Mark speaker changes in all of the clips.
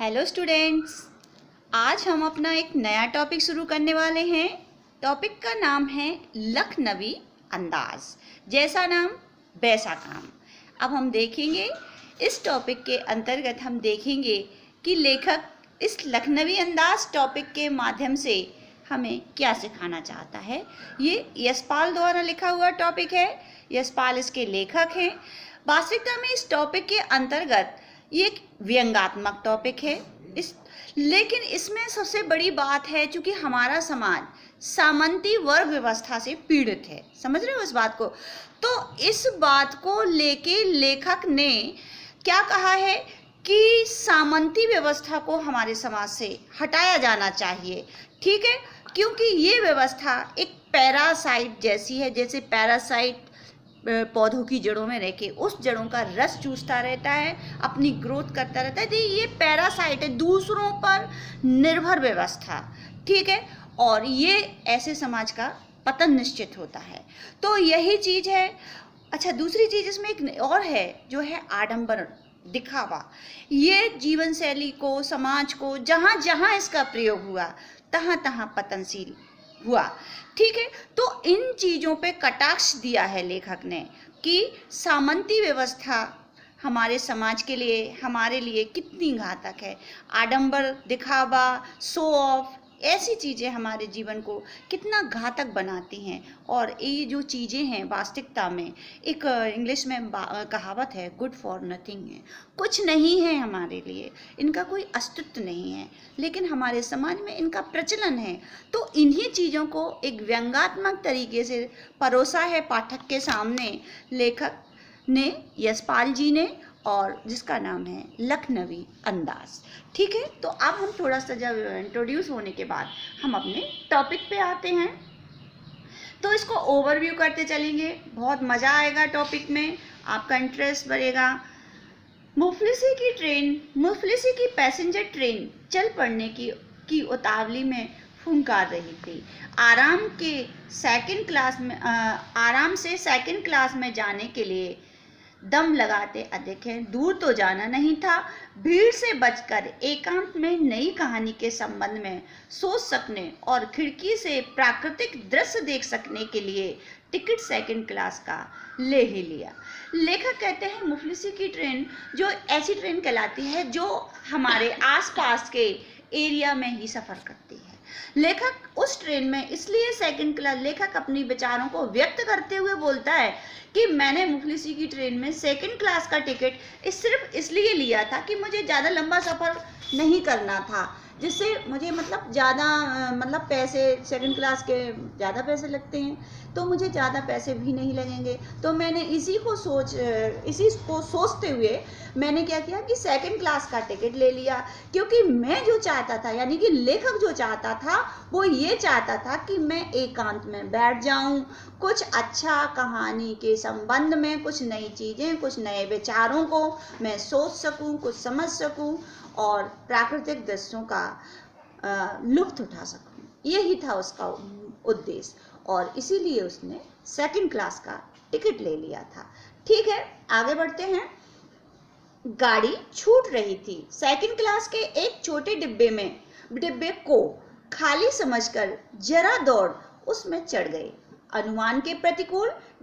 Speaker 1: Hello students, आज हम अपना एक नया टॉपिक शुरू करने वाले हैं। टॉपिक का नाम है लखनवी अंदाज। जैसा नाम वैसा काम। अब हम देखेंगे, इस टॉपिक के अंतर्गत हम देखेंगे कि लेखक इस लखनवी अंदाज टॉपिक के माध्यम से हमें क्या सिखाना चाहता है। ये यशपाल द्वारा लिखा हुआ टॉपिक है। यशपाल इसके लेखक हैं। वास्तविकता में इस टॉपिक के अंतर्गत ये एक व्यंग्यात्मक टॉपिक है। लेकिन इसमें सबसे बड़ी बात है, चूंकि हमारा समाज सामंती वर्ग व्यवस्था से पीड़ित है। समझ रहे हो इस बात को? तो इस बात को लेके लेखक ने क्या कहा है कि सामंती व्यवस्था को हमारे समाज से हटाया जाना चाहिए। ठीक है, क्योंकि ये व्यवस्था एक पैरासाइट जैसी है। जैसे पैरासाइट पौधों की जड़ों में रह के उस जड़ों का रस चूसता रहता है, अपनी ग्रोथ करता रहता है। तो ये पैरासाइट है, दूसरों पर निर्भर व्यवस्था। ठीक है, और ये ऐसे समाज का पतन निश्चित होता है। तो यही चीज़ है। अच्छा, दूसरी चीज़ इसमें एक और है, जो है आडंबर, दिखावा। ये जीवन शैली को, समाज को जहाँ जहाँ इसका प्रयोग हुआ तहाँ तहाँ पतनशील हुआ। ठीक है, तो इन चीज़ों पे कटाक्ष दिया है लेखक ने कि सामंती व्यवस्था हमारे समाज के लिए, हमारे लिए कितनी घातक है। आडंबर, दिखावा, शो ऑफ, ऐसी चीज़ें हमारे जीवन को कितना घातक बनाती हैं। और ये जो चीज़ें हैं वास्तविकता में, एक इंग्लिश में कहावत है, गुड फॉर नथिंग है, कुछ नहीं है हमारे लिए, इनका कोई अस्तित्व नहीं है। लेकिन हमारे समाज में इनका प्रचलन है। तो इन्हीं चीज़ों को एक व्यंग्यात्मक तरीके से परोसा है पाठक के सामने लेखक ने, यशपाल जी ने, और जिसका नाम है लखनवी अंदाज। ठीक है, तो अब हम थोड़ा सा जब इंट्रोड्यूस होने के बाद हम अपने टॉपिक पे आते हैं, तो इसको ओवरव्यू करते चलेंगे। बहुत मज़ा आएगा टॉपिक में, आपका इंटरेस्ट बढ़ेगा। मुफलिसी की ट्रेन, मुफलिसी की पैसेंजर ट्रेन चल पड़ने की उतावली में फुंकार रही थी। आराम से सेकंड क्लास में जाने के लिए दम लगाते अधिक है। दूर तो जाना नहीं था, भीड़ से बचकर एकांत में नई कहानी के संबंध में सोच सकने और खिड़की से प्राकृतिक दृश्य देख सकने के लिए टिकट सेकंड क्लास का ले ही लिया। लेखक कहते हैं मुफलिसी की ट्रेन जो ऐसी ट्रेन कहलाती है जो हमारे आसपास के एरिया में ही सफ़र करती है। लेखक उस ट्रेन में इसलिए सेकंड क्लास, लेखक अपनी विचारों को व्यक्त करते हुए बोलता है कि मैंने मुफलिसी की ट्रेन में सेकंड क्लास का टिकट सिर्फ इसलिए लिया था कि मुझे ज़्यादा लंबा सफ़र नहीं करना था, जिससे मुझे ज़्यादा पैसे, सेकंड क्लास के ज़्यादा पैसे लगते हैं, तो मुझे ज़्यादा पैसे भी नहीं लगेंगे। तो मैंने इसी को सोचते हुए मैंने क्या किया कि सेकंड क्लास का टिकट ले लिया। क्योंकि मैं जो चाहता था, यानी कि लेखक जो चाहता था, वो ये चाहता था कि मैं एकांत में बैठ जाऊं, कुछ अच्छा कहानी के संबंध में, कुछ नई चीज़ें, कुछ नए विचारों को मैं सोच सकूं, कुछ समझ सकूं और प्राकृतिक दृश्यों का लुत्फ उठा सकूं। यही था उसका उद्देश्य, और इसीलिए उसने सेकंड क्लास का टिकट ले लिया था। ठीक है, आगे बढ़ते हैं। गाड़ी छूट रही थी। सेकंड क्लास के एक छोटे डिब्बे को खाली समझकर जरा दौड़ उसमें चढ़ गए। अनुमान के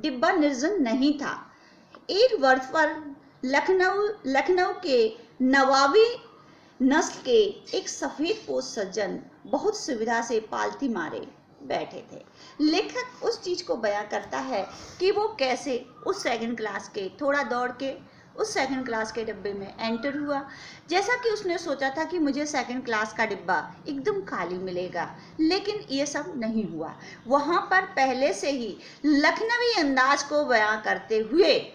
Speaker 1: डिब्बा निर्जन नहीं था। एक वर्ष पर लखनऊ के नवाबी नस्ल के एक सफेद पोश सज्जन बहुत सुविधा से पालथी मारे बैठे थे। लेखक उस चीज को बयां करता है कि वो कैसे उस सेकंड क्लास के, थोड़ा दौड़ के उस सेकंड क्लास के डिब्बे में एंटर हुआ। जैसा कि उसने सोचा था कि मुझे सेकंड क्लास का डिब्बा एकदम खाली मिलेगा, लेकिन ये सब नहीं हुआ। वहां पर पहले से ही लखनवी अंदाज को बयां करते हुए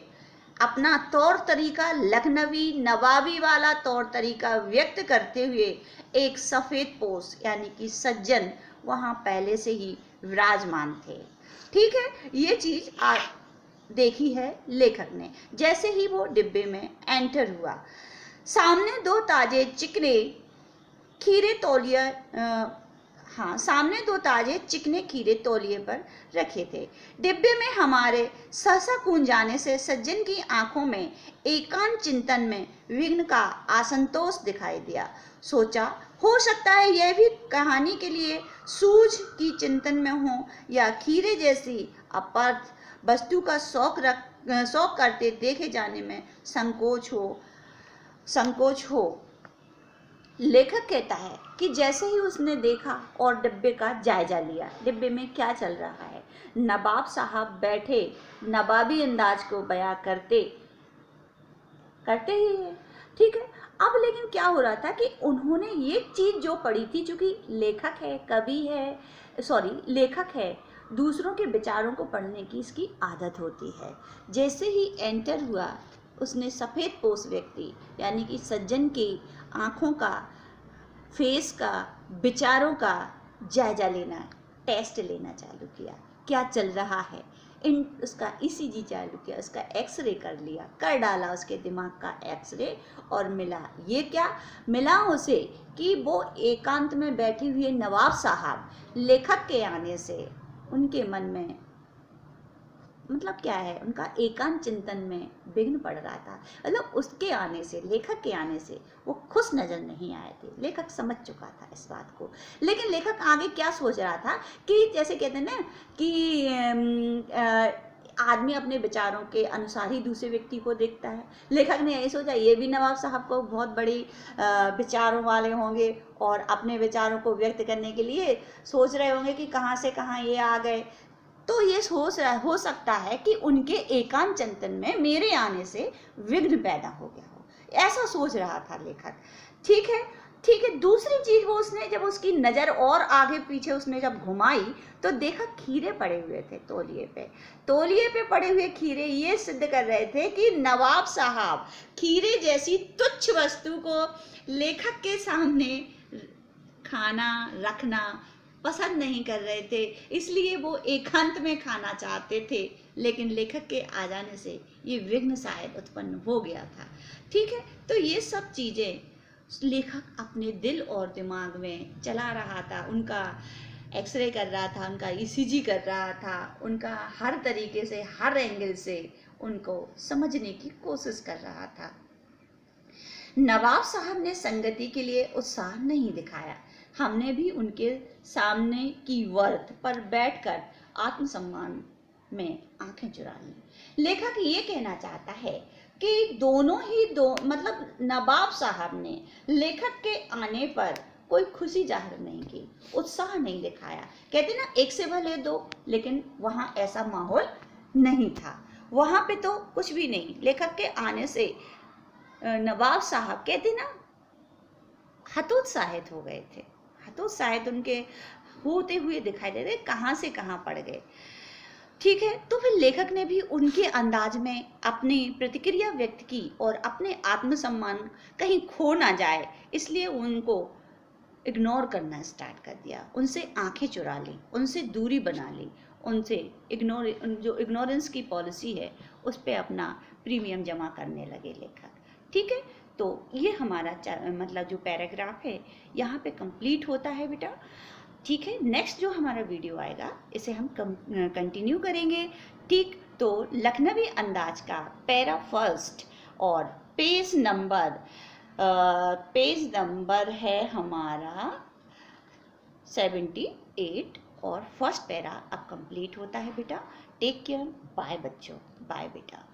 Speaker 1: अपना तौर तरीका, लखनवी नवाबी वाला तौर तरीका व्यक्त करते हुए एक सफ़ेद पोश यानी कि सज्जन वहाँ पहले से ही विराजमान थे। ठीक है, ये चीज़ देखी है लेखक ने। जैसे ही वो डिब्बे में एंटर हुआ, सामने दो ताजे चिकने खीरे हाँ, सामने 2 ताजे चिकने खीरे तौलिए पर रखे थे। डिब्बे में हमारे सहसा कूद जाने से सज्जन की आंखों में एकांत चिंतन में विघ्न का असंतोष दिखाई दिया। सोचा, हो सकता है यह भी कहानी के लिए सूझ की चिंतन में हो, या खीरे जैसी अपर्थ वस्तु का शौक करते देखे जाने में संकोच हो। लेखक कहता है कि जैसे ही उसने देखा और डिब्बे का जायजा लिया, डिब्बे में क्या चल रहा है, नवाब साहब बैठे नवाबी अंदाज को बयां करते ही है, ठीक है। अब लेकिन क्या हो रहा था कि उन्होंने ये चीज जो पढ़ी थी, चूंकि लेखक है, कवि है, लेखक है, दूसरों के विचारों को पढ़ने की इसकी आदत होती है। जैसे ही एंटर हुआ, उसने सफ़ेद पोश व्यक्ति यानी कि सज्जन की आँखों का, फेस का, विचारों का जायजा लेना, टेस्ट लेना चालू किया। क्या चल रहा है, उसका ईसीजी चालू किया, उसका एक्सरे कर डाला उसके दिमाग का एक्सरे, और मिला ये क्या मिला उसे कि वो एकांत में बैठे हुए नवाब साहब लेखक के आने से उनके मन में मतलब क्या है, उनका एकांत चिंतन में विघ्न पड़ रहा था। मतलब उसके आने से, लेखक के आने से वो खुश नजर नहीं आए थे। लेखक समझ चुका था इस बात को, लेकिन लेखक आगे क्या सोच रहा था कि जैसे कहते हैं ना कि आदमी अपने विचारों के अनुसार ही दूसरे व्यक्ति को देखता है। लेखक ने यही सोचा, ये भी नवाब साहब को बहुत बड़ी विचारों वाले होंगे और अपने विचारों को व्यक्त करने के लिए सोच रहे होंगे कि कहाँ से कहाँ ये आ गए। तो ये हो सकता है कि उनके एकांत चिंतन में मेरे आने से विघ्न पैदा हो गया हो, ऐसा सोच रहा था लेखक। ठीक है। दूसरी चीज, वो उसने जब उसकी नजर और आगे पीछे उसने जब घुमाई तो देखा खीरे पड़े हुए थे तौलिए पे पड़े हुए खीरे ये सिद्ध कर रहे थे कि नवाब साहब खीरे जैसी तुच्छ वस्तु को लेखक के सामने खाना रखना पसंद नहीं कर रहे थे, इसलिए वो एकांत में खाना चाहते थे। लेकिन लेखक के आ जाने से ये विघ्न शायद उत्पन्न हो गया था। ठीक है, तो ये सब चीज़ें लेखक अपने दिल और दिमाग में चला रहा था, उनका एक्सरे कर रहा था, उनका ईसीजी कर रहा था, उनका हर तरीके से, हर एंगल से उनको समझने की कोशिश कर रहा था। नवाब साहब ने संगति के लिए उत्साह नहीं दिखाया। हमने भी उनके सामने की वर्थ पर बैठकर आत्मसम्मान में आंखें चुरा ली। लेखक ये कहना चाहता है कि मतलब नवाब साहब ने लेखक के आने पर कोई खुशी जाहिर नहीं की, उत्साह नहीं दिखाया। कहते ना, एक से भले दो, लेकिन वहाँ ऐसा माहौल नहीं था। वहाँ पे तो कुछ भी नहीं। लेखक के आने से नवाब साहब कहते ना हतोत्साहित हो गए थे, हतोत्साहित उनके होते हुए दिखाई दे रहे, कहाँ से कहाँ पड़ गए। ठीक है, तो फिर लेखक ने भी उनके अंदाज में अपनी प्रतिक्रिया व्यक्त की और अपने आत्मसम्मान कहीं खो ना जाए, इसलिए उनको इग्नोर करना स्टार्ट कर दिया, उनसे आंखें चुरा ली, उनसे दूरी बना ली, उनसे जो इग्नोरेंस की पॉलिसी है उस पर अपना प्रीमियम जमा करने लगे लेखक। ठीक है, तो ये हमारा मतलब जो पैराग्राफ है यहाँ पे कंप्लीट होता है बेटा। ठीक है, नेक्स्ट जो हमारा वीडियो आएगा इसे हम कंटिन्यू करेंगे। ठीक, तो लखनवी अंदाज का पैरा फर्स्ट और पेज नंबर है हमारा 78 और फर्स्ट पैरा अब कंप्लीट होता है बेटा। टेक केयर, बाय बच्चों, बाय बेटा।